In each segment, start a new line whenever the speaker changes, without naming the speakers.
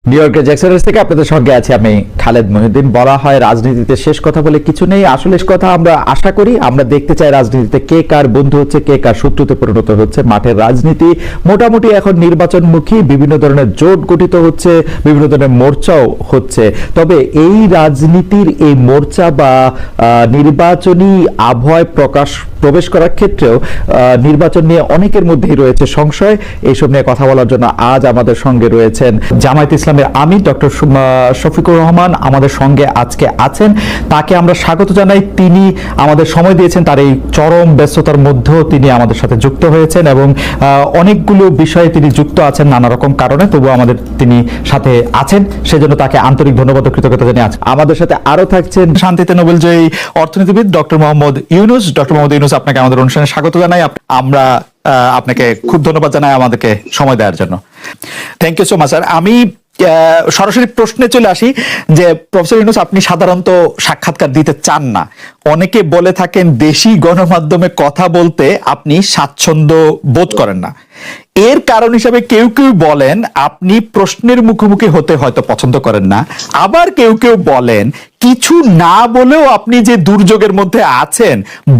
New ইয়র্কের জ্যাকসনস থেকে আপনাদের সঙ্গে আছি আমি খালেদ মহিউদ্দিন। বলা হয় রাজনীতিতে শেষ কথা বলে কিছু নেই, আসলে কথা আমরা আশা করি, আমরা দেখতে চাই রাজনীতিতে কে কার বন্ধু হচ্ছে, কে কার শত্রুতে পরিণত হচ্ছে। মাঠের রাজনীতি মোটামুটি এখন নির্বাচনমুখী, বিভিন্ন ধরনের জোট গঠিত হচ্ছে, বিভিন্ন ধরনের মোর্চাও হচ্ছে। তবে এই রাজনীতির এই মোর্চা বা নির্বাচনী আবহাওয়ায় প্রবেশ করার ক্ষেত্রেও নির্বাচন নিয়ে অনেকের মধ্যেই রয়েছে সংশয়। এইসব নিয়ে কথা বলার জন্য আজ আমাদের সঙ্গে রয়েছেন জামায়াত ইসলামের আমির ডক্টর শফিকুর রহমান আমাদের সঙ্গে আজকে আছেন। তাকে আমরা স্বাগত জানাই। তিনি আমাদের সময় দিয়েছেন, তার এই চরম ব্যস্ততার মধ্যেও তিনি আমাদের সাথে যুক্ত হয়েছেন এবং অনেকগুলো বিষয়ে তিনি যুক্ত আছেন নানা রকম কারণে, তবুও আমাদের তিনি সাথে আছেন, সেজন্য তাকে আন্তরিক ধন্যবাদ ও কৃতজ্ঞতা জানিয়ে আছেন। আমাদের সাথে আরো থাকছেন শান্তিতে নোবেলজয়ী অর্থনীতিবিদ ডক্টর মোহাম্মদ ইউনুস। ডক্টর মোহাম্মদ ইউনুস, আপনাকে আমাদের অনুষ্ঠানে স্বাগত জানাই। আমরা আপনাকে খুব ধন্যবাদ জানাই আমাদেরকে সময় দেওয়ার জন্য। Thank you so much sir. আমি সরাসরি প্রশ্নে চলে আসি যে প্রফেসর ইউনুস, আপনি সাধারণত সাক্ষাৎকার দিতে চান না, অনেকে বলে থাকেন দেশি গণমাধ্যমে কথা বলতে আপনি স্বাচ্ছন্দ্য বোধ করেন না। এর কারণ হিসাবে কেউ কেউ বলেন আপনি প্রশ্নের মুখোমুখি হতে হয়তো পছন্দ করেন না, আবার কেউ কেউ বলেন কিছু না বলেও আপনি যে দুর্যোগের মধ্যে আছেন,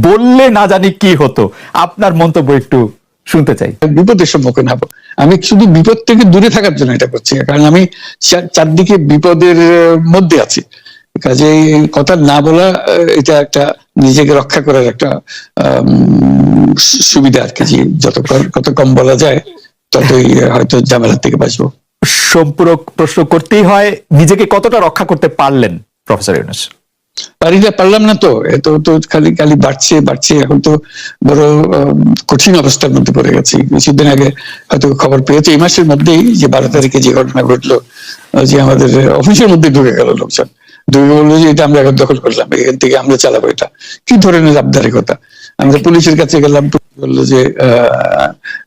বললে না জানি কি হতো। আপনার মন্তব্য একটু শুনতে চাই।
বিপদের সম্মুখীন হবো, আমি শুধু বিপদ থেকে দূরে থাকার জন্য এটা করছি, কারণ আমি চারদিকে বিপদের মধ্যে আছি। কাজে কথা না বলা এটা একটা নিজেকে রক্ষা করার একটা সুবিধা আর কি। যত কম বলা যায় ততই হয়তো ঝামেলার থেকে বাঁচবো।
সম্পূরক প্রশ্ন করতেই হয়, নিজেকে কতটা রক্ষা করতে পারলেন প্রফেসর ইউনুস?
পারলাম না তো, এত তো খালি বাড়ছে। এখন তো বড় কঠিন অবস্থার মধ্যে পড়ে গেছি। কিছুদিন আগে হয়তো খবর পেয়েছে এই মাসের মধ্যেই যে 12 তারিখে যে ঘটনা ঘটলো, যে আমাদের অফিসের মধ্যে ঢুকে গেল লোকজন, ঢুকে বললো যে এটা আমরা এখন দখল করলাম, এখান থেকে আমরা চালাবো। এটা কি ধরনের আবদারিকতা! আমরা পুলিশের কাছে গেলাম, বললো যে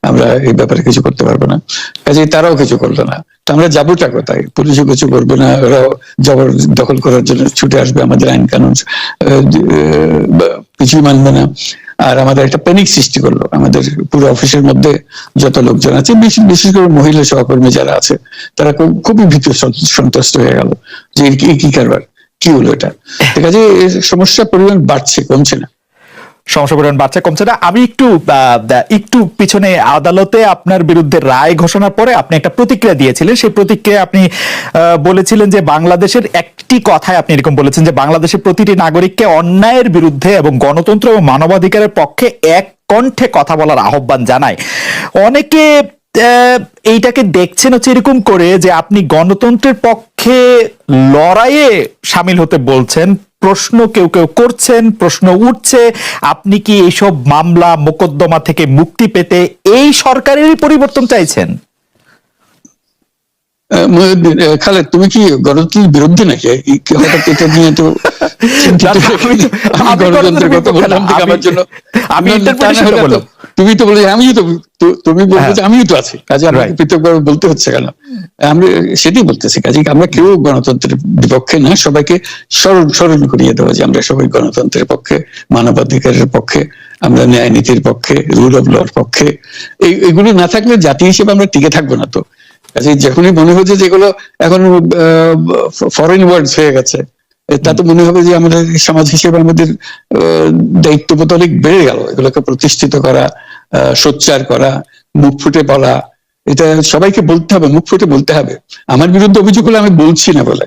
আমরা এই ব্যাপারে কিছু করতে পারবো না। কাজে তারাও কিছু করলো না। তো আমরা যাবোটা কোথায়? পুলিশও কিছু করবে না, ওরাও জবর দখল করার জন্য ছুটে আসবে, আমাদের আইন কানুন কিছুই মানবে না। আর আমাদের একটা প্যানিক সৃষ্টি করলো আমাদের পুরো অফিসের মধ্যে। যত লোকজন আছে, বিশেষ করে মহিলা সহকর্মী যারা আছে, তারা খুবই ভীত সন্ত্রস্ত হয়ে গেল যে কি কারবার, কি হলো এটা। কাজে সমস্যার পরিমাণ বাড়ছে, কমছে না।
সমস্যা পরিমাণ বাড়ছে, কমছে না। আমি একটু পিছনে আদালতে আপনার বিরুদ্ধে রায় ঘোষণার পরে আপনি একটা প্রতিক্রিয়া দিয়েছিলেন। সেই প্রতিক্রিয়া আপনি বলেছিলেন যে বাংলাদেশের একটি কথায় আপনি এরকম বলেছেন যে বাংলাদেশের প্রতিটি নাগরিককে অন্যায়ের বিরুদ্ধে এবং গণতন্ত্র এবং মানবাধিকারের পক্ষে এক কণ্ঠে কথা বলার আহ্বান জানায়। অনেকে এইটাকে দেখছেন হচ্ছে এরকম করে যে আপনি গণতন্ত্রের পক্ষে লড়াইয়ে সামিল হতে বলছেন। প্রশ্ন কেউ কেউ করছেন, প্রশ্ন উঠছে, আপনি কি এইসব মামলা মোকদ্দমা থেকে মুক্তি পেতে এই সরকারেরই পরিবর্তন চাইছেন?
খালেদ, তুমি কি গণতন্ত্রের বিরুদ্ধে নাকি? হঠাৎ এটা নিয়ে তো গণতন্ত্রের কথা বললাম আমার জন্য। তুমি তো বলে তুমি বলছো যে আমিও তো আছি, কাজে আমাকে পৃথকভাবে বলতে হচ্ছে কেন? আমরা সেটাই বলতেছি। কাজে আমরা কেউ গণতন্ত্রের বিপক্ষে না, সবাইকে স্মরণ করিয়ে দেওয়া যে আমরা সবাই গণতন্ত্রের পক্ষে, মানবাধিকারের পক্ষে, আমরা ন্যায় নীতির পক্ষে, রুল অফ লর পক্ষে। এইগুলো না থাকলে জাতি হিসেবে আমরা টিকে থাকবো না। তো কাজে যখনই মনে হচ্ছে যেগুলো এখন ফরেন ওয়ার্ডস হয়ে গেছে, তা তো মনে হবে যে আমাদের সমাজ হিসেবে আমাদের দায়িত্ববোধ অনেক বেড়ে গেল। এগুলোকে প্রতিষ্ঠিত করা, সোচ্চার করা, মুখ ফুটে বলা, এটা সবাইকে বলতে হবে, মুখ ফুটে বলতে হবে। আমার বিরুদ্ধে অভিযোগ হলে আমি বলছি না বলে,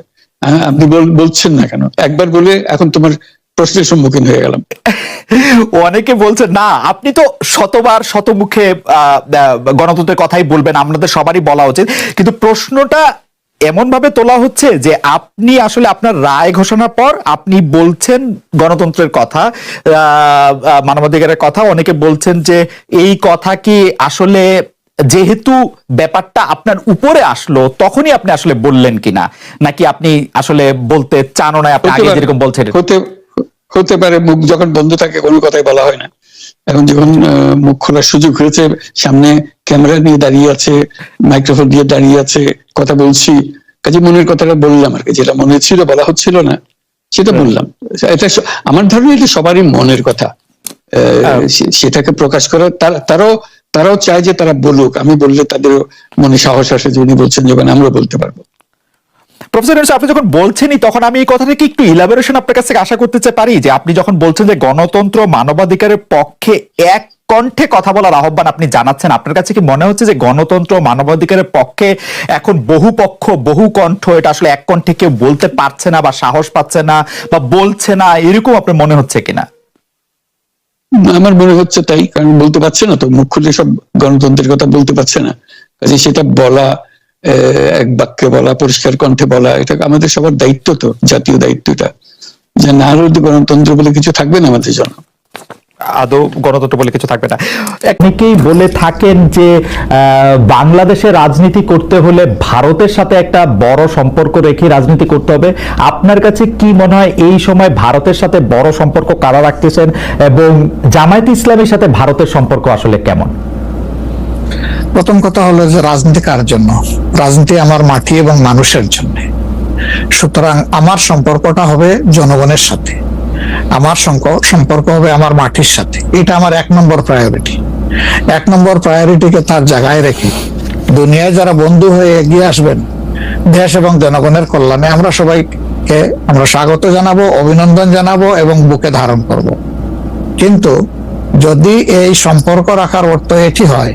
আপনি বলছেন না কেন? একবার বলে এখন তোমার প্রশ্নের সম্মুখীন হয়ে গেলাম।
অনেকে বলছেন না, আপনি তো শতবার শতমুখে গণতন্ত্রের কথাই বলবেন, আপনাদের সবারই বলা উচিত। কিন্তু প্রশ্নটা এমন ভাবে তোলা হচ্ছে যে আপনি আসলে আপনার রায় ঘোষণার পর আপনি বলছেন গণতন্ত্রের কথা, মানবাধিকারের কথা। অনেকে বলছেন যে এই কথা কি আসলে যেহেতু ব্যাপারটা আপনার উপরে আসলো তখনই আপনি আসলে বললেন কিনা, নাকি আপনি আসলে বলতে চানও না, আপনি আগে যেরকম বলছেন?
হতে পারে, মুখ যখন বন্ধ থাকে কোনো কথাই বলা হয় না। এখন যখন মুখ খোলার সুযোগ হয়েছে, সামনে ক্যামেরা নিয়ে দাঁড়িয়ে আছে, মাইক্রোফোন দিয়ে দাঁড়িয়ে আছে, কথা বলছি, কাজে মনের কথাটা বললাম আর কি। যেটা মনে ছিল বলা হচ্ছিল না সেটা বললাম। এটা আমার ধারণা এটা সবারই মনের কথা, সেটাকে প্রকাশ করা। তারাও চায় যে তারা বলুক, আমি বললে তাদের মনে সাহস আসে যে উনি বলছেন যখন আমরা বলতে পারবো।
প্রফেসর ইউনূস, আপনি যখন বলছেনই তখন আমি এই কথাটাকে একটু ইলাবোরেশন আপনার কাছ থেকে আশা করতে পারি, যে আপনি যখন বলছেন যে গণতন্ত্র মানবাধিকারের পক্ষে এক কণ্ঠে কথা বলার আহ্বান আপনি জানাচ্ছেন, আপনার কাছে কি মনে হচ্ছে যে গণতন্ত্র মানবাধিকারের পক্ষে এখন বহু পক্ষ বহু কণ্ঠ, এটা আসলে এক কণ্ঠে কেউ বলতে পারছে না বা সাহস পাচ্ছে না বা বলছে না, এরকম আপনার মনে হচ্ছে কিনা?
আমার মনে হচ্ছে তাই, কারণ বলতে পারছে না তো, মুখ খুলে সব গণতন্ত্রের কথা বলতে পারছে না, কাজে সেটা বলা, এক বাক্যে বলা, পরিষ্কার কণ্ঠে বলা, এটা আমাদের সবার দায়িত্ব, তো জাতীয় দায়িত্বটা, যে না হলে তো গণতন্ত্র বলে কিছু থাকবে না আমাদের জন্য,
আদৌ গণতন্ত্র বলে কিছু থাকবে না। অনেকেই বলে থাকেন যে বাংলাদেশে রাজনীতি করতে হলে ভারতের সাথে একটা বড় সম্পর্ক রেখে রাজনীতি করতে হবে। আপনার কাছে কি মনে হয় এই সময় ভারতের সাথে বড় সম্পর্ক কারা রাখতেছেন, এবং জামায়াতে ইসলামীর সাথে ভারতের সম্পর্ক আসলে কেমন?
প্রথম কথা হলো যে রাজনীতি কার জন্য? রাজনীতি আমার মাটি এবং মানুষের জন্য। সুতরাং আমার সম্পর্কটা হবে জনগণের সাথে, আমার সম্পর্ক হবে আমার মাটির সাথে। এটা আমার 1 নম্বর প্রায়োরিটি। 1 নম্বর প্রায়োরিটিকে তার জায়গায় রেখে দুনিয়ায় যারা বন্ধু হয়ে এগিয়ে আসবেন দেশ এবং জনগণের কল্যাণে, আমরা সবাইকে আমরা স্বাগত জানাবো, অভিনন্দন জানাবো এবং বুকে ধারণ করব। কিন্তু যদি এই সম্পর্ক রাখার অর্থ এটি হয়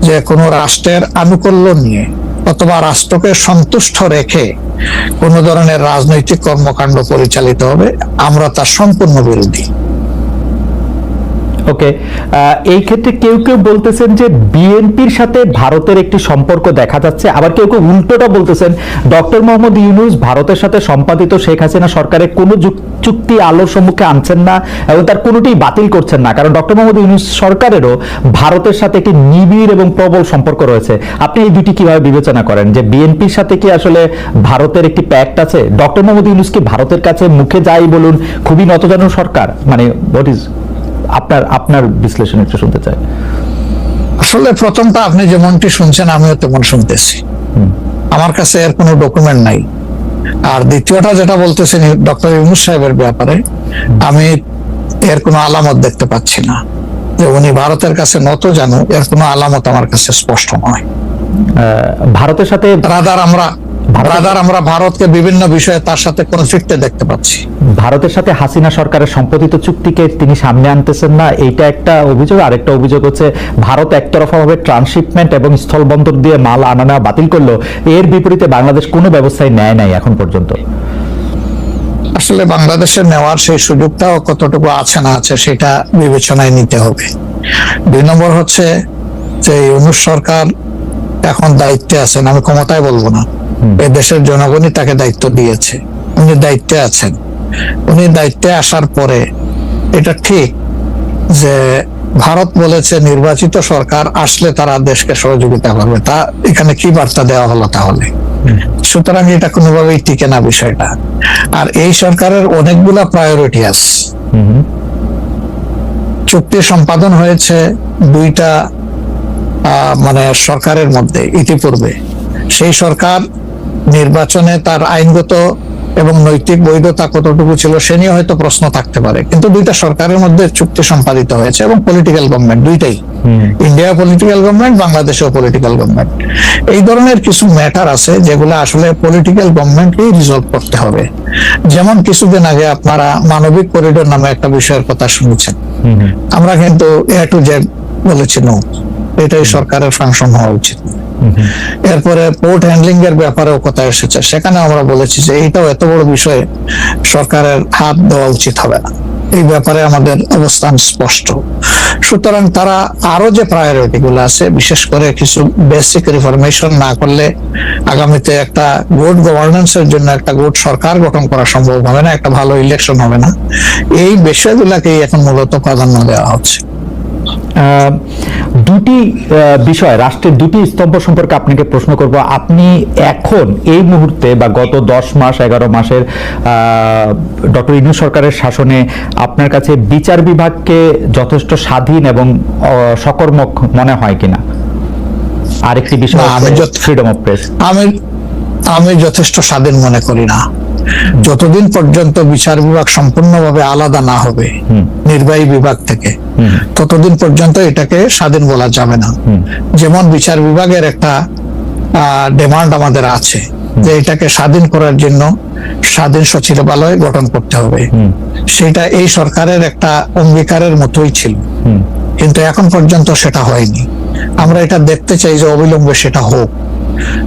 যে কোনো রাষ্ট্রের আনুকূল্য নিয়ে অথবা রাষ্ট্রকে সন্তুষ্ট রেখে কোন ধরনের রাজনৈতিক কর্মকাণ্ড পরিচালিত হবে, আমরা তার সম্পূর্ণ বিরোধী।
ওকে, এই ক্ষেত্রে কেউ কেউ বলতেছেন যে বিএনপির সাথে ভারতের একটি সম্পর্ক দেখা যাচ্ছে, আবার কেউ কেউ উল্টোটা বলতেছেন ডক্টর মোহাম্মদ ইউনূস ভারতের সাথে সম্পাদিত শেখ হাসিনা সরকারের কোনো চুক্তি আলোর সম্মুখে আনছেন না এবং তার কোনোটি বাতিল করছেন না, কারণ ডক্টর মোহাম্মদ ইউনূস সরকারেরও ভারতের সাথে একটি নিবিড় এবং প্রবল সম্পর্ক রয়েছে। আপনি এই দুটি কিভাবে বিবেচনা করেন, যে বিএনপির সাথে কি আসলে ভারতের একটি প্যাক্ট আছে? ডক্টর মোহাম্মদ ইউনূস কি ভারতের কাছে মুখে যাই বলুন খুবই নতজানু সরকার? মানে হোয়াট ইজ আপনার বিশ্লেষণ একটু শুনতে চাই।
আসলে প্রথমটা আপনি যেমনটি শুনছেন আমিও তেমন শুনতেছি, আমার কাছে এর কোনো ডকুমেন্ট নাই। আর দ্বিতীয়টা যেটা বলতেছেন ডক্টর ইউনূস সাহেবের ব্যাপারে, আমি এর কোনো আলামত দেখতে পাচ্ছি না যে উনি ভারতের কাছে নত জানো, এর কোনো আলামত আমার কাছে স্পষ্ট নয়।
ভারতের সাথে
রাদার আমরা ভারতকে বিভিন্ন বিষয়ে তার সাথে কনফ্লিক্টে দেখতে পাচ্ছি।
ভারতের সাথে হাসিনা সরকারের সম্পাদিত চুক্তিকে তিনি সামনে আনতেছেন না, এইটা একটা অভিযোগ। আরেকটা অভিযোগ হচ্ছে ভারত একতরফাভাবে ট্রান্সশিপমেন্ট এবং স্থলবন্দর দিয়ে মাল আনা নেওয়া বাতিল করলো, এর বিপরীতে বাংলাদেশ কোনো ব্যবস্থাই নেয় নাই এখন পর্যন্ত।
আসলে বাংলাদেশের নেওয়ার সেই সুযোগটাও কতটুকু আছে না আছে সেটা বিবেচনায় নিতে হবে। 2 নম্বর হচ্ছে যে ইউনূস সরকার এখন দায়িত্বে আছেন, আমি ক্ষমতায় বলবো না, এ দেশের জনগণই তাকে দায়িত্ব দিয়েছে, উনি দায়িত্বে আছেন। উনি দায়িত্বে আসার পরে এটা ঠিক যে ভারত বলেছে নির্বাচিত সরকার আসলে তারা দেশকে সহযোগিতা করবে, তা এখানে কি বার্তা দেওয়া হলো তাহলে? সুতরাং এটা কোনোভাবেই টিকে না বিষয়টা। আর এই সরকারের অনেকগুলা প্রায়োরিটি আছে। চুক্তি সম্পাদন হয়েছে 2টা মানে সরকারের মধ্যে ইতিপূর্বে। সেই সরকার নির্বাচনে তার আইনগত এবং নৈতিক বৈধতা কতটুকু ছিল সে নিয়ে হয়তো প্রশ্ন থাকতে পারে, কিন্তু 2টা সরকারের মধ্যে চুক্তি সম্পাদিত হয়েছে এবং পলিটিক্যাল গভর্নমেন্ট দুইটাই, ইন্ডিয়া পলিটিক্যাল গভর্নমেন্ট, বাংলাদেশেও পলিটিক্যাল গভর্নমেন্ট। এই ধরনের কিছু ম্যাটার আছে যেগুলো আসলে পলিটিক্যাল গভর্নমেন্টকেই রিজলভ করতে হবে। যেমন কিছুদিন আগে আপনারা মানবিক করিডোর নামে একটা বিষয়ের কথা শুনেছেন, আমরা কিন্তু A to Z বলেছি নো, এটাই সরকারের ফাংশন হওয়া উচিত। এরপরে পোর্ট হ্যান্ডলিং এর ব্যাপারেও কথা এসেছে, সেখানে আমরা বলেছি যে এইটাও এত বড় বিষয়ে সরকারের হাত দেওয়া উচিত হবে না, এই ব্যাপারে আমাদের অবস্থান স্পষ্ট। সুতরাং তারা আরো যে প্রায়োরিটি গুলো আছে, বিশেষ করে কিছু বেসিক রিফরমেশন না করলে আগামীতে একটা গুড গভর্নেন্সের জন্য একটা গুড সরকার গঠন করা সম্ভব হবে না, একটা ভালো ইলেকশন হবে না, এই বিষয়গুলোকেই এখন মূলত প্রাধান্য দেওয়া হচ্ছে।
দুটি বিষয়, রাষ্ট্রের দুটি স্তম্ভ সম্পর্কে আপনাকে প্রশ্ন করব। আপনি এখন এই মুহূর্তে বা গত 10 মাস 11 মাসের ডক্টর ইউনূস সরকারের শাসনে আপনার কাছে বিচার বিভাগকে যথেষ্ট স্বাধীন এবং সকর্মক মনে হয় কিনা? আরেকটি বিষয় ফ্রিডম অফ প্রেস,
আমি যথেষ্ট স্বাধীন মনে করি না। যতদিন পর্যন্ত বিচার বিভাগ সম্পূর্ণভাবে আলাদা না হবে নির্বাহী বিভাগ থেকে, ততদিন পর্যন্ত এটাকে স্বাধীন বলা যাবে না। যেমন বিচার বিভাগের একটা ডিমান্ড আমাদের আছে যে এটাকে স্বাধীন করার জন্য স্বাধীন সচিবালয় গঠন করতে হবে, সেটা এই সরকারের একটা অঙ্গীকারের মতোই ছিল, কিন্তু এখন পর্যন্ত সেটা হয়নি। আমরা এটা দেখতে চাই যে অবিলম্বে সেটা হোক।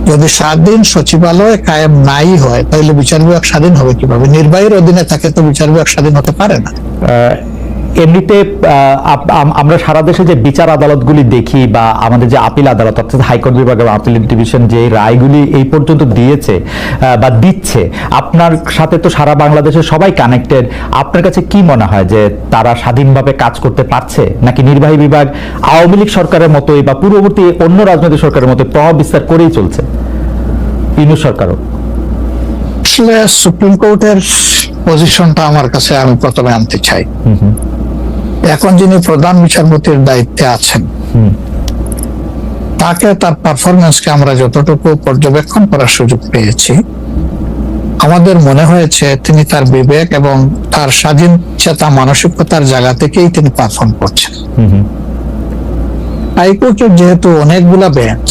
যদি স্বাধীন সচিবালয় কায়েম নাই হয় তাহলে বিচার বিভাগ স্বাধীন হবে কিভাবে? নির্বাহীর অধীনে থাকে তো বিচার বিভাগ স্বাধীন হতে পারে না।
এমনিতে আমরা সারা দেশে যে বিচার আদালতগুলি দেখি বা আমাদের যে আপিল আদালত অর্থাৎ হাইকোর্ট বিভাগ এবং আপিল ডিভিশন যে রায়গুলি এই পর্যন্ত দিয়েছে বা দিচ্ছে, আপনার সাথে তো সারা বাংলাদেশের সবাই কানেক্টেড। আপনার কাছে কি মনে হয় যে তারা স্বাধীনভাবে কাজ করতে পারছে, নাকি নির্বাহী বিভাগ আওয়ামী লীগ সরকারের মতোই বা পূর্ববর্তী অন্য রাজনৈতিক সরকারের মতো প্রভাব বিস্তার করেই চলছে? ইউনূস সরকারও
আসলে সুপ্রিম কোর্টের পজিশনটা আমার কাছে আমি প্রথমে আনতে চাই। এখন যিনি প্রধান বিচারপতির দায়িত্বে আছেন, তাকে তার পারফরমেন্সকে আমরা যতটুকু পর্যবেক্ষণ করার সুযোগ পেয়েছি, আমাদের মনে হয়েছে তিনি তার বিবেক এবং তার স্বাধীন চেতা মানসিকতার জায়গা থেকেই তিনি পারফর্ম করছেন। হাইকোর্টের যেহেতু অনেকগুলা বেঞ্চ,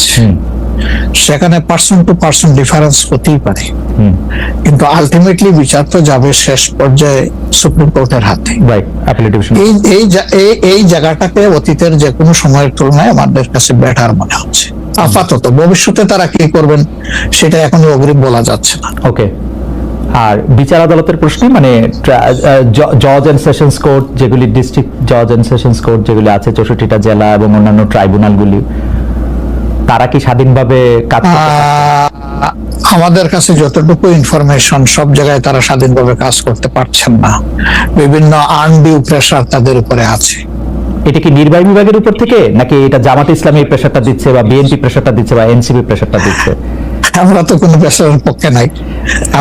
সেখানে পার্সন টু পার্সন ডিফারেন্স হতেই পারে, কিন্তু আলটিমেটলি বিচার তো যাবে শেষ পর্যায়ে সুপ্রিম কোর্টের হাতে। এই জায়গাটাকে অতীতের যে কোনো সময়ের তুলনায় আমাদের কাছে বেটার মনে হচ্ছে। আপাতত ভবিষ্যতে তারা কি করবেন সেটা এখনো অগ্রিম বলা যাচ্ছে না।
ওকে, আর বিচার আদালতের প্রশ্নে মানে জজ এন্ড সেশনস কোর্ট যেগুলি, ডিস্ট্রিক্ট জজ এন্ড সেশনস কোর্ট যেগুলি আছে 64টা জেলা এবং অন্যান্য ট্রাইব্যুনালগুলি, তারা কি স্বাধীনভাবে কাজ করতে পারছে?
আমাদের কাছে যতটুকু ইনফরমেশন, সব জায়গায় তারা স্বাধীনভাবে কাজ করতে পারছেন না। বিভিন্ন আনডিউ প্রেসার তাদের উপরে আছে।
এটা কি নির্বাহী বিভাগের উপর থেকে, নাকি এটা জামাত ইসলামী প্রেসারটা দিচ্ছে বা বিএনপি প্রেসারটা দিচ্ছে বা এনসিপি প্রেসারটা দিচ্ছে?
আমরা তো কোনো প্রেসারের পক্ষে নাই।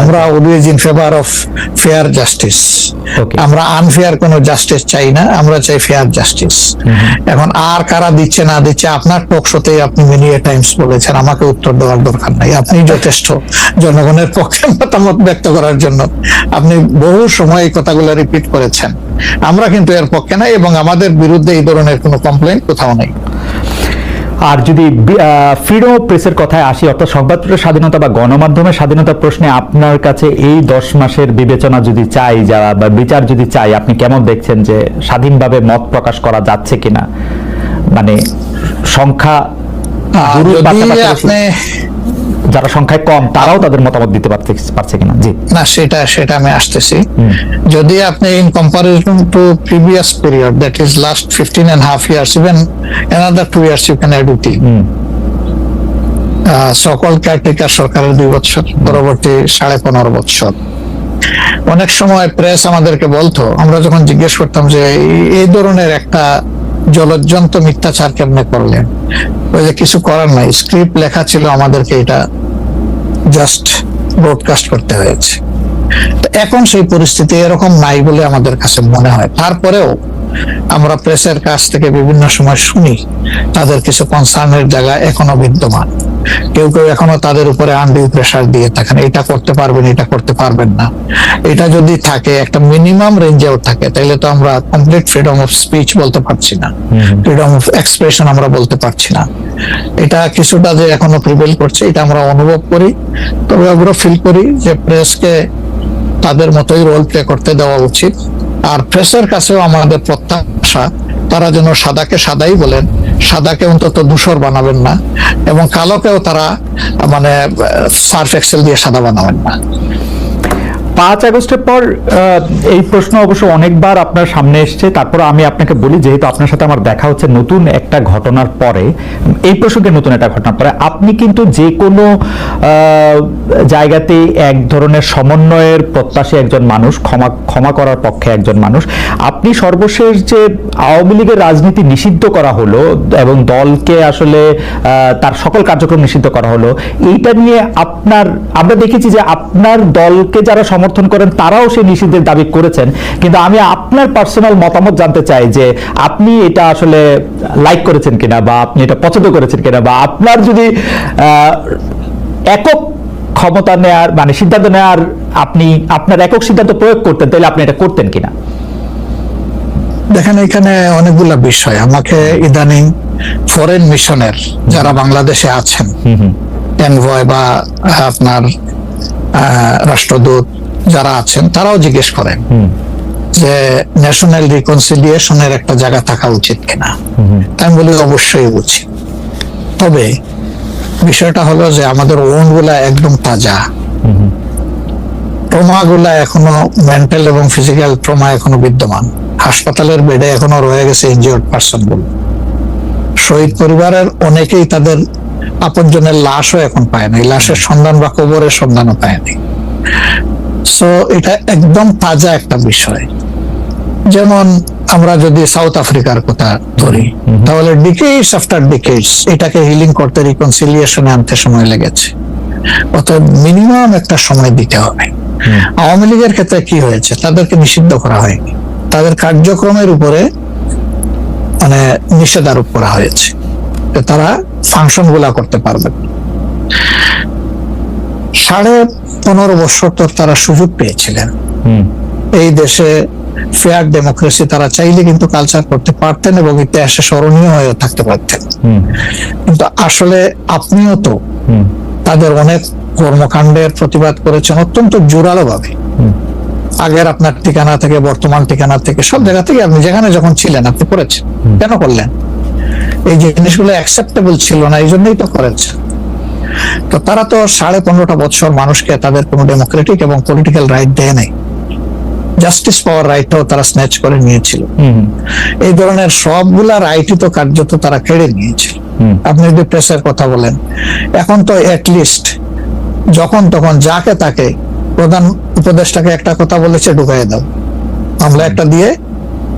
আমরা always in favour of fair justice. আমরা আনফেয়ার কোনো জাস্টিস চাই না, আমরা চাই ফেয়ার জাস্টিস। এখন আর কারা দিচ্ছে না দিচ্ছে, আপনার টক শোতে আপনি মেনি টাইমস বলেছেন, আমাকে উত্তর দেওয়ার দরকার নাই। আপনি যথেষ্ট জনগণের পক্ষে মতামত ব্যক্ত করার জন্য আপনি বহু সময় এই কথাগুলো রিপিট করেছেন। আমরা কিন্তু এর পক্ষে নাই এবং আমাদের বিরুদ্ধে এই ধরনের কোনো কমপ্লেইন কোথাও নেই।
আর যদি ফ্রিডম অফ প্রেসের কথায় আসি, অর্থাৎ সংবাদপত্রের স্বাধীনতা বা গণমাধ্যমের স্বাধীনতা প্রশ্নে আপনার কাছে এই 10 মাসের বিবেচনা যদি চাই, যারা বা বিচার যদি চাই, আপনি কেমন দেখছেন যে স্বাধীনভাবে মত প্রকাশ করা যাচ্ছে কিনা? মানে সংখ্যা, যারা সংখ্যায় কম তারাও তাদের মতামত দিতে পারছে কিনা? জি
না, সেটা আমি আসতেছি। যদি আপনি in comparison two previous period, that is last 15.5 years, even another 2 years you can add it in. সকল কেয়ারটেকার সরকারের 2 বছর, পরবর্তী 15.5 বছর। অনেক সময় প্রেস আমাদেরকে বলতো, আমরা যখন জিজ্ঞেস করতাম যে এই ধরনের একটা জলজ্জন্ত মিথ্যাচার কেমনে করলেন, ওই যে কিছু করার নাই, স্ক্রিপ্ট লেখা ছিল, আমাদেরকে এটা জাস্ট ব্রডকাস্ট করতে হয়েছে। এখন সেই পরিস্থিতি এরকম নাই বলে আমাদের কাছে মনে হয়। তারপরেও আমরা প্রেসের কাছ থেকে বিভিন্ন সময় শুনি তাদের কিছু কনসার্নের জায়গা এখনো বিদ্যমান। কেউ কেউ এখনো তাদের উপরে আনডিউ প্রেসার দিয়ে থাকেন, এটা করতে পারবেন, এটা করতে পারবেন না। এটা যদি থাকে, একটা মিনিমাম রেঞ্জেও থাকে, তাহলে তো আমরা কমপ্লিট ফ্রিডম অফ স্পিচ বলতে পারছি না, ফ্রিডম অফ এক্সপ্রেশন আমরা বলতে পারছি না। এটা কিছুটা যে এখনো প্রিভেল করছে, এটা আমরা অনুভব করি। তবে আমরা ফিল করি যে প্রেসকে তাদের মতোই রোল প্লে করতে দেওয়া উচিত। আর প্রেসের কাছেও আমাদের প্রত্যাশা, তারা যেন সাদাকে সাদাই বলেন, সাদাকে অন্তত ধূসর বানাবেন না, এবং কালোকেও তারা মানে সার্ফ এক্সেল দিয়ে সাদা বানাবেন না।
5 আগস্টের পর এই প্রশ্ন অবশ্য অনেকবার আপনার সামনে এসছে। তারপর আমি আপনাকে বলি, যেহেতু আপনার সাথে আমার দেখা হচ্ছে নতুন একটা ঘটনার পরে, এই প্রসঙ্গে নতুন একটা ঘটনার পরে, আপনি কিন্তু যে কোনো জায়গাতেই এক ধরনের সমন্বয়ের প্রত্যাশী একজন মানুষ, ক্ষমা করার পক্ষে একজন মানুষ। আপনি সর্বশেষ যে আওয়ামী লীগের রাজনীতি নিষিদ্ধ করা হলো এবং দলকে আসলে তার সকল কার্যক্রম নিষিদ্ধ করা হলো, এইটা নিয়ে আমরা দেখেছি যে আপনার দলকে যারা সমর্থন করেন তারাও সেই নিষিদ্ধের দাবি করেছেন। কিন্তু আমি আপনার পার্সোনাল মতামত জানতে চাই যে আপনি এটা আসলে লাইক করেছেন কিনা, বা আপনি এটা পছন্দ করেছেন কিনা, বা আপনার যদি একক ক্ষমতা নেয়ার মানে সিদ্ধান্ত নেয়ার, আপনি আপনার একক সিদ্ধান্ত প্রয়োগ করতেন, তাহলে আপনি এটা করতেন কিনা?
দেখেন, এখানে অনেকগুলা বিষয়। আমাকে ইদানিং ফরেন মিশনের যারা বাংলাদেশে আছেন এনভয় বা আপনার রাষ্ট্রদূত যারা আছেন তারাও জিজ্ঞেস করেন যে ন্যাশনাল রিকনসিলিয়েশনের একটা জায়গা থাকা উচিত কিনা। আমি বলি অবশ্যই উচিত, তবে বিষয়টা হলো যে আমাদের ওন গুলা একদম তাজা, ট্রমা গুলা এখনো মেন্টাল এবং ফিজিক্যাল ট্রমা এখনো বিদ্যমান, হাসপাতালের বেডে এখনো রয়ে গেছে ইনজিওর্ড পার্সন গুলো। শহীদ পরিবারের অনেকেই তাদের আপনজনের লাশও এখন পায় না, লাশের সন্ধান বা কবরের সন্ধানও পায়নি। সো এটা একদম তাজা একটা বিষয়। যেমন আমরা যদি সাউথ আফ্রিকার কথা ধরি, তাহলে ডিকেডস আফটার ডিকেডস এটাকে হিলিং করতে, রিকনসিলিয়েশনে আনতে সময় লেগেছে। অর্থাৎ মিনিমাম একটা সময় দিতে হবে। আওয়ামী লীগের ক্ষেত্রে কি হয়েছে, তাদেরকে নিষিদ্ধ করা হয়নি, তাদের কার্যক্রমের উপরে মানে নিষেধ আরোপ করা হয়েছে, তারা ফাংশন গুলা করতে পারবে। 15.5 বছর তো তারা সুযোগ পেয়েছিলেন এই দেশে ফেয়ার ডেমোক্রেসি, তারা চাইলে কিন্তু কালচার করতে পারতেন এবং ইতিহাসে স্মরণীয় হয়ে থাকতে পারতেন। কিন্তু আসলে আপনিও তো তাদের অনেক কর্মকাণ্ডের প্রতিবাদ করেছেন অত্যন্ত জোরালো ভাবে। আগের আপনার ঠিকানা থেকে, বর্তমান ঠিকানা থেকে, সব জায়গা থেকে আপনি যেখানে যখন ছিলেন আপনি করেছেন। কেন করলেন? এই জিনিসগুলো অ্যাকসেপ্টেবল ছিল না, এই জন্যই তো করেছেন। তো তারা তো 15.5 বছর মানুষকে তাদের কোনো ডেমোক্রেটিক এবং পলিটিক্যাল রাইট দেয় নাই, জাস্টিস পাওয়ার রাইটটাও তারা স্ন্যাচ করে নিয়েছিল। এই ধরনের সবগুলা রাইটই তো কার্যত তারা কেড়ে নিয়েছিল। আপনি যদি প্রেসের কথা বলেন, এখন তো অ্যাটলিস্ট যখন তখন যাকে তাকে প্রধান উপদেষ্টাকে একটা কথা বলেছে ঢুকাই দাও, মামলা একটা দিয়ে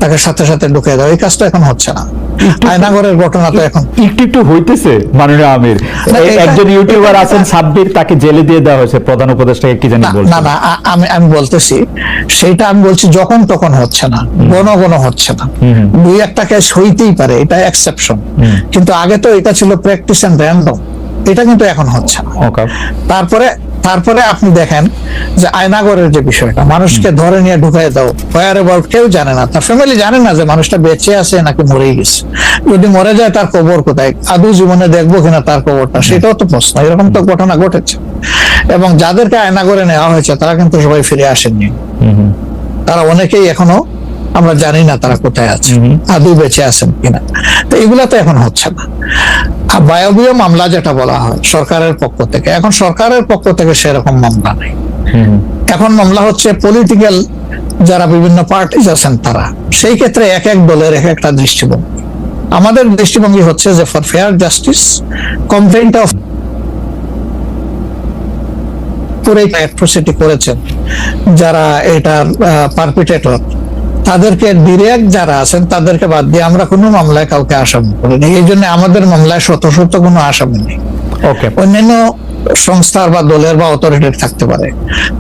তাকে সাথে সাথে ঢুকাই দাও, এই কাজটা এখন হচ্ছে না। আয়নাগরের ঘটনা তো এখন
একটু হইতেছে। মাননীয় আমির, একজন ইউটিউবার আছেন সাব্বির, তাকে জেলে দিয়ে দেওয়া হয়েছে প্রধান উপদেষ্টাকে, কি জানি বলছে।
না আমি বলতেছি সেটা, আমি বলছি যখন তখন হচ্ছে না, ঘন হচ্ছে না। 2-1টা কেস হইতেই পারে, এটা এক্সেপশন, কিন্তু আগে তো এটা ছিল প্র্যাকটিস এন্ড র্যান্ডম, এটা কিন্তু এখন হচ্ছে না। তারপরে আপনি দেখেন যে আয়নাগরের যে বিষয়টা, মানুষকে ধরে নিয়ে ঢুকাই দাও, হোয়ার অ্যাবাউট কেউ জানে না, তার ফ্যামিলি জানে না যে মানুষটা বেঁচে আছে নাকি মরেই গেছে। যদি মরে যায় তার কবর কোথায়, আদৌ জীবনে দেখবো কিনা তার কবরটা, সেটাও তো প্রশ্ন। এরকম তো ঘটনা ঘটেছে। এবং যাদেরকে আয়নাগরে নেওয়া হয়েছে তারা কিন্তু সবাই ফিরে আসেননি, তারা অনেকেই এখনো আমরা জানি না তারা কোথায় আছে, আদৌ বেঁচে আছেন কিনা। তো এগুলা তো এখন হচ্ছে না। আর বায়বীয় মামলা যেটা বলা হয় সরকারের পক্ষ থেকে, এখন সরকারের পক্ষ থেকে সেরকম মামলা নেই। এখন মামলা হচ্ছে পলিটিক্যাল যারা বিভিন্ন পার্টি আছেন তারা, সেই ক্ষেত্রে এক এক দলের এক একটা দৃষ্টিভঙ্গি। আমাদের দৃষ্টিভঙ্গি হচ্ছে যে for fair justice, complaint of atrocity করেছেন যারা এটার পারপিটেটর, তাদেরকে ডিরেক্ট যারা আছেন তাদেরকে বাদ দিয়ে আমরা কোনো মামলায় কাউকে আসামি করিনি। এই জন্য আমাদের মামলায় শত কোনো আসামি নেই। অন্যান্য সংস্থার বা দলের বা অথরিটির থাকতে পারে।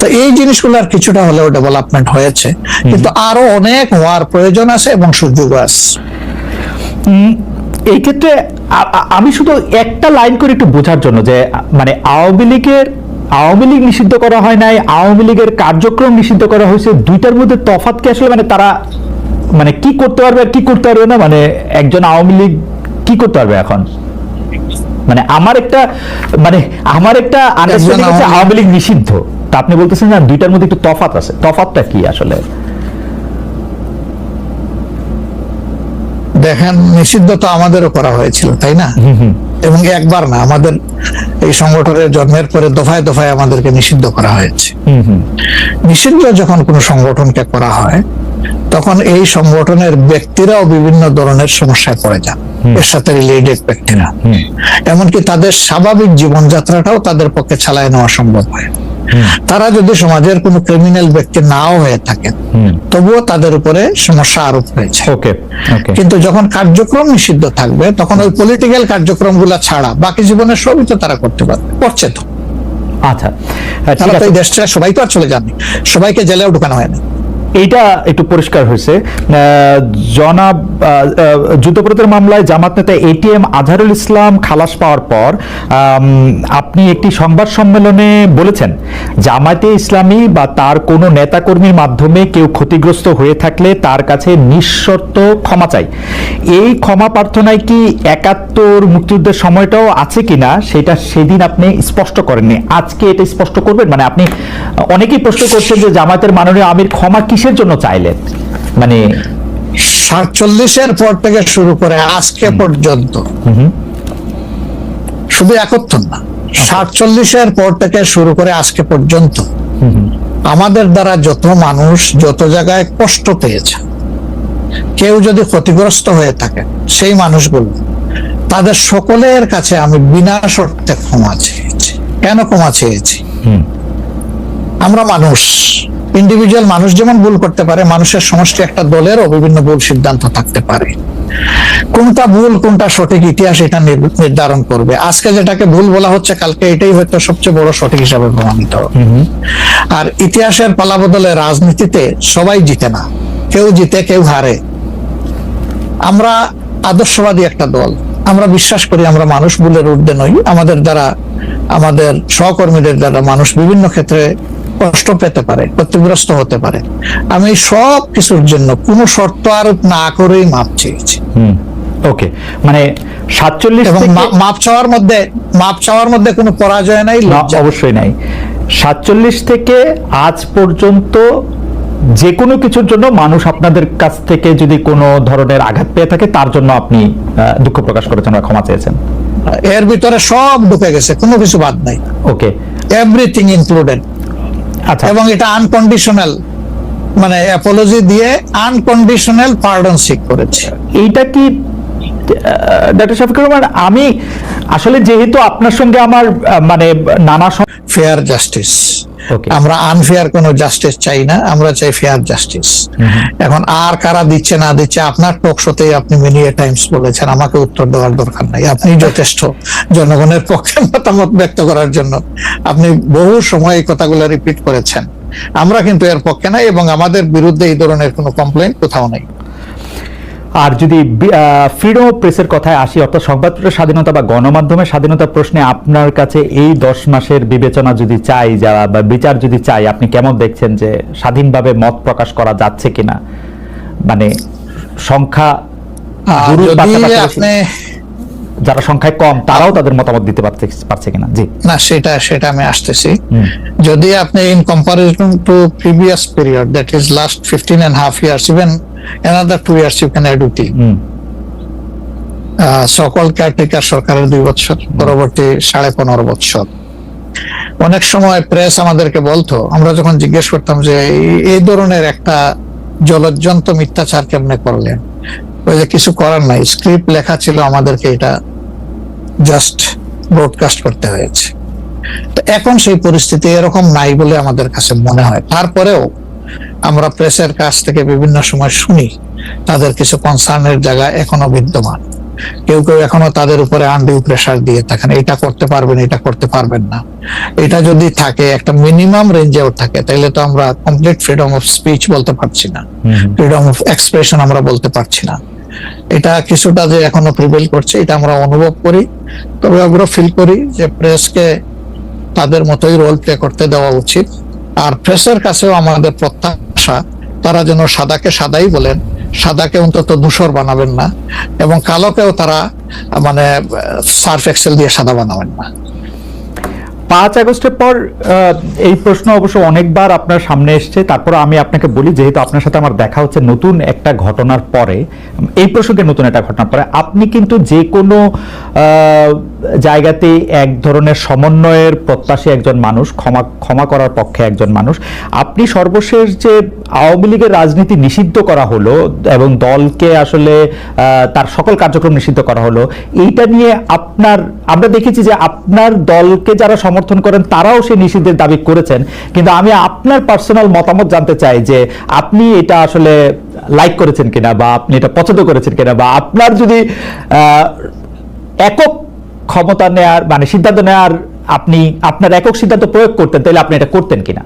তো এই জিনিসগুলোর কিছুটা হলেও ডেভেলপমেন্ট হয়েছে, কিন্তু আরো অনেক হওয়ার প্রয়োজন আছে এবং সুযোগ আছে।
এই ক্ষেত্রে আমি শুধু একটা লাইন করে একটু বোঝার জন্য, যে মানে আওয়ামী লীগ নিষিদ্ধ করা হয় নাই, আওয়ামী লীগের কার্যক্রম নিষিদ্ধ করা হয়েছে, দুইটার মধ্যে তফাৎ কি আসলে? মানে তারা মানে কি করতে পারবে আর কি করতে পারবে না, মানে একজন আওয়ামী লীগ কি করতে পারবে এখন? মানে আমার একটা আন্ডারস্ট্যান্ডিং আছে আওয়ামী লীগ নিষিদ্ধ, তা আপনি বলতেছেন না দুইটার মধ্যে একটু তফাৎ আছে। তফাৎটা কি আসলে?
দেখেন, নিষিদ্ধ তো আমাদেরও করা হয়েছিল, তাই না? এবং একবার না, আমাদের এই সংগঠনের জন্মের পরে দফায় দফায় আমাদেরকে নিষিদ্ধ করা হয়েছে। নিষিদ্ধ যখন কোনো সংগঠনকে করা হয় তখন এই সংগঠনের ব্যক্তিরাও বিভিন্ন ধরনের সমস্যায় পড়ে যান, এর সাথে রিলেটেড ব্যক্তিরা, এমনকি তাদের স্বাভাবিক জীবনযাত্রাটাও তাদের পক্ষে চালায় নেওয়া সম্ভব হয়। তারা যদি সমাজের কোনো ক্রিমিনাল ব্যক্তি নাও হয়ে থাকেন, তবুও তাদের উপরে সমস্যা আরোপ হয়েছে। কিন্তু যখন কার্যক্রম নিষিদ্ধ থাকবে, তখন ওই পলিটিক্যাল কার্যক্রমগুলো ছাড়া বাকি জীবনের সবই তো তারা করতে পারবে, করছে তো।
আচ্ছা,
তারা তো এই দেশটা সবাই তো আর চলে যাননি, সবাইকে জেলেও ঢুকানো হয়নি।
এইটা একটু পরিষ্কার হয়েছে। জনাব যুদ্ধাপরাধের মামলায় জামাত নেতা এটিএম আজহারুল ইসলাম খালাস পাওয়ার পর আপনি একটি সংবাদ সম্মেলনে বলেছেন, জামায়াতে ইসলামী বা তার কোনো নেতাকর্মীর মাধ্যমে কেউ ক্ষতিগ্রস্ত হয়ে থাকলে তার কাছে নিঃশর্ত ক্ষমা চাই। এই ক্ষমা প্রার্থনায় কি ৭১ মুক্তিযুদ্ধের সময়টাও আছে কিনা সেটা সেদিন আপনি স্পষ্ট করেননি, আজকে এটা স্পষ্ট করবেন? মানে আপনি অনেকেই প্রশ্ন করছেন যে জামায়াতের মাননীয় আমির ক্ষমা কিসের জন্য চাইলেন, মানে
৪৭-এর পর থেকে শুরু করে আজকে পর্যন্ত, শুধু ৭১ না, ৪৭-এর পর থেকে শুরু করে আজকে পর্যন্ত আমাদের দ্বারা যত মানুষ যত জায়গায় কষ্ট পেয়েছে, কেউ যদি ক্ষতিগ্রস্ত হয়ে থাকে, সেই মানুষগুলো তাদের সকলের কাছে আমি বিনা শর্তে ক্ষমা চেয়েছি। কেন ক্ষমা চেয়েছি? আমরা মানুষ, ইন্ডিভিজুয়াল মানুষ যেমন ভুল করতে পারে, মানুষের সমষ্টি একটা দলেরও বিভিন্ন ভুল সিদ্ধান্ত থাকতে পারে। কোনটা ভুল কোনটা সঠিক ইতিহাস এটা নির্ধারণ করবে। আজকে যেটাকে ভুল বলা হচ্ছে, কালকে এটাই হয়তো সবচেয়ে বড় সঠিক হিসাবে প্রমাণিত হবে। আর ইতিহাসের পালাবদলে রাজনীতিতে সবাই জিতে না, কেউ জিতে কেউ হারে। আমরা আদর্শবাদী একটা দল, আমরা বিশ্বাস করি আমরা মানুষ, ভুলের ঊর্ধ্বে নই। আমাদের দ্বারা, আমাদের সহকর্মীদের দ্বারা মানুষ বিভিন্ন ক্ষেত্রে কষ্ট পেতে পারে, ক্ষতিগ্রস্ত হতে পারে। আমি সব কিছুর জন্য কোনো শর্ত আরোপ না করেই মাপ চেয়েছি।
ওকে, মানে ৪৭
এবং মাপ চাওয়ার মধ্যে কোনো পরাজয় নাই,
অবশ্যই নাই। ৪৭ থেকে আজ পর্যন্ত যে কোনো কিছুর জন্য মানুষ আপনাদের কাছ থেকে যদি কোনো ধরনের আঘাত পেয়ে থাকে, তার জন্য আপনি দুঃখ প্রকাশ করেছেন বা ক্ষমা চেয়েছেন।
এর ভিতরে সব ঢুকে গেছে, কোনো কিছু বাদ নাই।
ওকে,
এভরিথিং ইনক্লুডেড। আচ্ছা, এবং এটা আনকন্ডিশনাল, মানে অ্যাপোলজি দিয়ে আনকন্ডিশনাল পার্ডন সিক করেছে।
এইটা কি ডক্টর শফিকুর রহমান, আমি আসলে যেহেতু আপনার সঙ্গে আমার মানে নানা
ফেয়ার জাস্টিস, আমরা আনফেয়ার কোনো জাস্টিস চাই না, আমরা চাই ফেয়ার জাস্টিস। এখন আর কারা দিচ্ছে না দিচ্ছে, আপনার টক শোতেই আপনি মেনি টাইমস বলেছেন, আমাকে উত্তর দেওয়ার দরকার নাই। আপনি যথেষ্ট জনগণের পক্ষে মতামত ব্যক্ত করার জন্য আপনি বহু সময় এই কথাগুলো রিপিট করেছেন। আমরা কিন্তু এর পক্ষে নাই, এবং আমাদের বিরুদ্ধে এই ধরনের কোনো কমপ্লেইন কোথাও নেই।
আর যদি ফ্রিডম অফ প্রেসের কথায় আসি, অর্থাৎ সংবাদপত্রের স্বাধীনতা বা গণমাধ্যমের স্বাধীনতা প্রশ্নে আপনার কাছে এই ১০ মাসের বিবেচনা যদি চাই, যারা বা বিচার যদি চাই, আপনি কেমন দেখছেন যে স্বাধীনভাবে মত প্রকাশ করা যাচ্ছে কিনা? মানে সংখ্যা, যারা সংখ্যায় কম তারাও তাদের মতামত দিতে পারছে কিনা? জি
না, সেটা আমি আসতেছি। যদি আপনি in comparison two previous period, that is last 15.5 years, even another 2 years you can add with it. সকল কেয়ারটেকার সরকারের 2 বছর, পরবর্তী 15.5 বছর। অনেক সময় প্রেস আমাদেরকে বলতো, আমরা যখন জিজ্ঞেস করতাম যে এই ধরনের একটা জলজ্জন্ত মিথ্যাচার কেমনে করলেন, ওই যে কিছু করার নাই, স্ক্রিপ্ট লেখা ছিল, আমাদেরকে এটা জাস্ট ব্রডকাস্ট করতে হয়েছে। তো এখন সেই পরিস্থিতি এরকম নাই বলে আমাদের কাছে মনে হয়। তারপরেও আমরা প্রেসের কাছ থেকে বিভিন্ন সময় শুনি তাদের কিছু কনসার্নের জায়গা এখনো বিদ্যমান। কেউ কেউ এখনো তাদের উপরে আনডিউ প্রেসার দিয়ে থাকেন, এটা করতে পারবেন, এটা করতে পারবেন না। এটা যদি থাকে, একটা মিনিমাম রেঞ্জেও থাকে, তাহলে তো আমরা কমপ্লিট ফ্রিডম অফ স্পিচ বলতে পারছি না, ফ্রিডম অফ এক্সপ্রেশন আমরা বলতে পারছি না। এটা কিছুটা যে এখনো প্রিভেল করছে, এটা আমরা অনুভব করি। তবে আমরা ফিল করি যে প্রেসকে তাদের মতোই রোল প্লে করতে দেওয়া উচিত। আর প্রেসের কাছেও আমাদের প্রত্যাশা, তারা যেন সাদাকে সাদাই বলেন, সাদাকে অন্তত ধূসর বানাবেন না, এবং কালোকেও তারা মানে সার্ফ এক্সেল দিয়ে সাদা বানাবেন না।
5 আগস্টের পর এই প্রশ্ন অবশ্য অনেকবার আপনার সামনে এসছে। তারপর আমি আপনাকে বলি, যেহেতু আপনার সাথে আমার দেখা হচ্ছে নতুন একটা ঘটনার পরে, এই প্রসঙ্গে নতুন একটা ঘটনার পরে, আপনি কিন্তু যে কোনো জায়গাতে এক ধরনের সমন্বয়ের প্রত্যাশী একজন মানুষ, ক্ষমা করার পক্ষে একজন মানুষ। আপনি সর্বশেষ যে আওয়ামী লীগের রাজনীতি নিষিদ্ধ করা হলো এবং দলকে আসলে তার সকল কার্যক্রম নিষিদ্ধ করা হলো, এইটা নিয়ে আমরা দেখেছি যে আপনার দলকে যারা সমর্থন করেন তারাও সেই নিষিদ্ধের দাবি করেছেন। কিন্তু আমি আপনার পার্সোনাল মতামত জানতে চাই যে আপনি এটা আসলে লাইক করেছেন কিনা, বা আপনি এটা পছন্দ করেছেন কিনা, বা আপনার যদি একক ক্ষমতা নেয়ার মানে সিদ্ধান্ত নেয়ার, আপনি আপনার একক সিদ্ধান্ত প্রয়োগ করতেন, তাহলে আপনি এটা করতেন কিনা?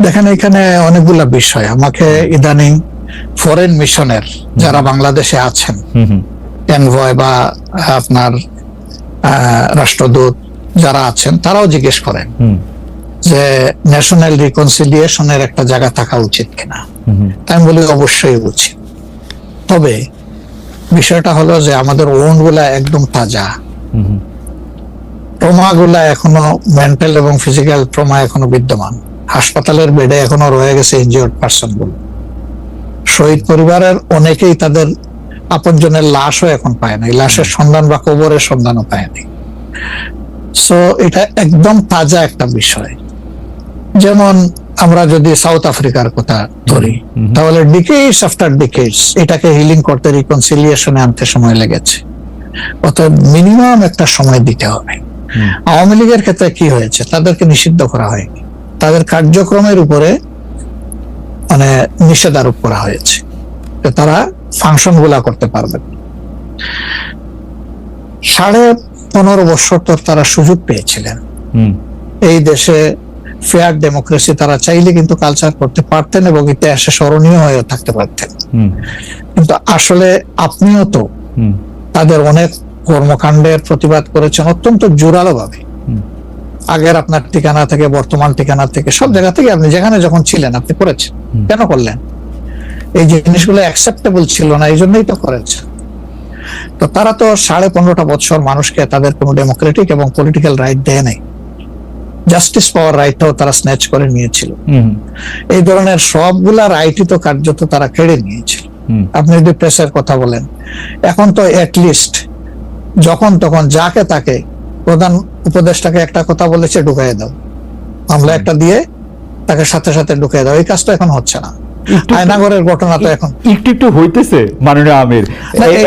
দেখেন এখানে অনেকগুলা বিষয় আমাকে ইদানিং ফরেন মিশনের যারা বাংলাদেশে আছেন, এনভয় বা আপনার রাষ্ট্রদূত যারা আছেন, তারাও জিজ্ঞেস করেন যে ন্যাশনাল রিকনসিলিয়েশনের একটা জায়গা থাকা উচিত কিনা। তাই আমি বলি অবশ্যই উচিত। তবে বিষয়টা হলো যে আমাদের ওন গুলা একদম তাজা, ট্রমা গুলা এখনো মেন্টাল এবং ফিজিক্যাল ট্রমা এখনো বিদ্যমান, হাসপাতালের বেডে এখনো রয়ে গেছে ইনজিওর্ড পার্সন গুলো। শহীদ পরিবারের অনেকেই তাদের আপনজনের লাশও এখন পায় না, লাশের সন্ধান বা কবরের সন্ধানও পায়নি। সো এটা একদম তাজা একটা বিষয়। যেমন আমরা যদি সাউথ আফ্রিকার কথা ধরি, তাহলে ডিকেডস আফটার ডিকেডস এটাকে হিলিং করতে, রিকনসিলিয়েশনে আনতে সময় লেগেছে। অতএব মিনিমাম একটা সময় দিতে হবে। আওয়ামী লীগের ক্ষেত্রে কি হয়েছে, তাদেরকে নিষিদ্ধ করা হয়নি, তাদের কার্যক্রমের উপরে মানে নিষেধ আরোপ করা হয়েছে, তারা ফাংশন গুলা করতে পারবে। 15.5 বছর তো তারা সুযোগ পেয়েছিলেন এই দেশে ফেয়ার ডেমোক্রেসি, তারা চাইলে কিন্তু কালচার করতে পারতেন এবং ইতিহাসে স্মরণীয় হয়ে থাকতে পারতেন। কিন্তু আসলে আপনিও তো তাদের অনেক কর্মকাণ্ডের প্রতিবাদ করেছেন অত্যন্ত জোরালো ভাবে। আগের আপনার ঠিকানা থেকে, বর্তমান ঠিকানা থেকে, সব জায়গা থেকে আপনি যেখানে যখন ছিলেন আপনি করেছেন। কেন করলেন? এই জিনিসগুলো অ্যাকসেপ্টেবল ছিল না, এই জন্যই তো করেছেন। তো তারা তো 15.5 বছর মানুষকে তাদের কোনো ডেমোক্রেটিক এবং পলিটিক্যাল রাইট দেয় নাই, জাস্টিস পাওয়ার রাইটটাও তারা স্ন্যাচ করে নিয়েছিল। এই ধরনের সবগুলা রাইটই তো কার্যত তারা কেড়ে নিয়েছিল। আপনি যদি প্রেসের কথা বলেন, এখন তো অ্যাটলিস্ট যখন তখন যাকে তাকে প্রধান উপদেষ্টাকে একটা কথা বলেছে ঢুকাই দাও, মামলা একটা দিয়ে তাকে সাথে সাথে ঢুকাই দাও, এই কাজটা এখন হচ্ছে না। আয়নাগরের ঘটনা তো এখন
একটু হইতেছে। মাননীয় আমির,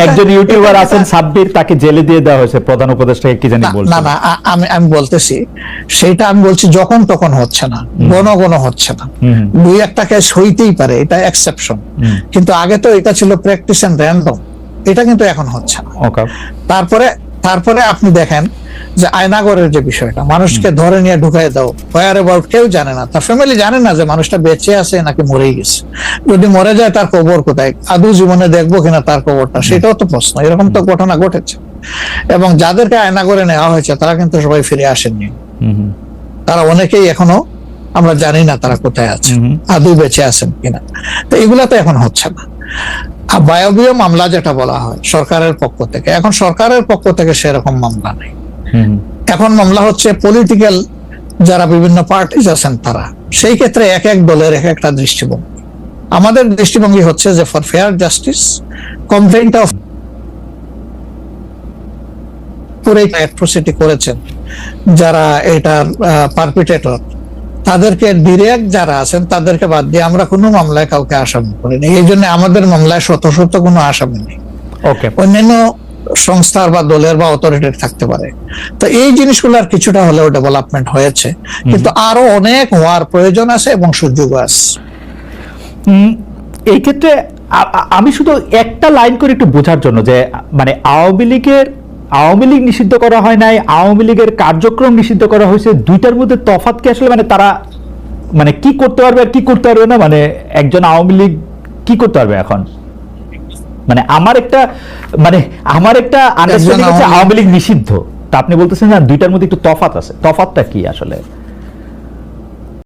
একজন ইউটিউবার আছেন সাব্বির, তাকে জেলে দিয়ে দেওয়া হয়েছে প্রধান উপদেষ্টাকে, কি জানি বলছে।
না, আমি বলতেছি সেটা, আমি বলছি যখন তখন হচ্ছে না, ঘন হচ্ছে না। 2-1টা কেস হইতেই পারে, এটা এক্সেপশন, কিন্তু আগে তো এটা ছিল প্র্যাকটিস এন্ড র্যান্ডম, এটা কিন্তু এখন হচ্ছে না। তারপরে আপনি দেখেন যে আয়নাগরের যে বিষয়টা, মানুষকে ধরে নিয়ে ঢুকাই দাও, হোয়ার অ্যাবাউট কেউ জানে না, তার ফ্যামিলি জানে না যে মানুষটা বেঁচে আছে নাকি মরেই গেছে। যদি মরে যায় তার কবর কোথায়, আদৌ জীবনে দেখবো কিনা তার কবরটা, সেটাও তো প্রশ্ন। এরকম তো ঘটনা ঘটেছে। এবং যাদেরকে আয়নাগরে নেওয়া হয়েছে তারা কিন্তু সবাই ফিরে আসেননি, তারা অনেকেই এখনো আমরা জানি না তারা কোথায় আছে, আদৌ বেঁচে আছেন কিনা। তো এগুলা তো এখন হচ্ছে না। আর বায়বীয় মামলা যেটা বলা হয় সরকারের পক্ষ থেকে, এখন সরকারের পক্ষ থেকে সেরকম মামলা নেই। এখন মামলা হচ্ছে পলিটিক্যাল যারা বিভিন্ন পার্টিজ আছেন তারা, সেই ক্ষেত্রে এক এক দলের এক একটা দৃষ্টিভঙ্গি। আমাদের দৃষ্টিভঙ্গি হচ্ছে যে for fair justice, complaint of atrocity করেছেন যারা এটার পারপিটেটর, তাদেরকে ডিরেক্ট যারা আছেন তাদেরকে বাদ দিয়ে আমরা কোনো মামলায় কাউকে আসামি করিনি। এই জন্য আমাদের মামলায় শত কোনো আসামি নেই। অন্যান্য সংস্থার বা দলের বা অথরিটির থাকতে পারে। তো এই জিনিসগুলোর কিছুটা হলেও ডেভেলপমেন্ট হয়েছে, কিন্তু আরো অনেক হওয়ার প্রয়োজন আছে এবং সুযোগ আছে।
এই ক্ষেত্রে আমি শুধু একটা লাইন করে একটু বোঝার জন্য, যে মানে আওয়ামী লীগ নিষিদ্ধ করা হয় নাই, আওয়ামী লীগের কার্যক্রম নিষিদ্ধ করা হয়েছে, দুইটার মধ্যে তফাৎ কি আসলে? মানে তারা মানে কি করতে পারবে আর কি করতে পারবে না, মানে একজন আওয়ামী লীগ কি করতে পারবে এখন? মানে আমার একটা আন্ডারস্ট্যান্ডিং আছে আওয়ামী লীগ নিষিদ্ধ, তা আপনি বলতেছেন না দুইটার মধ্যে একটু তফাৎ আছে, তফাৎটা কি আসলে?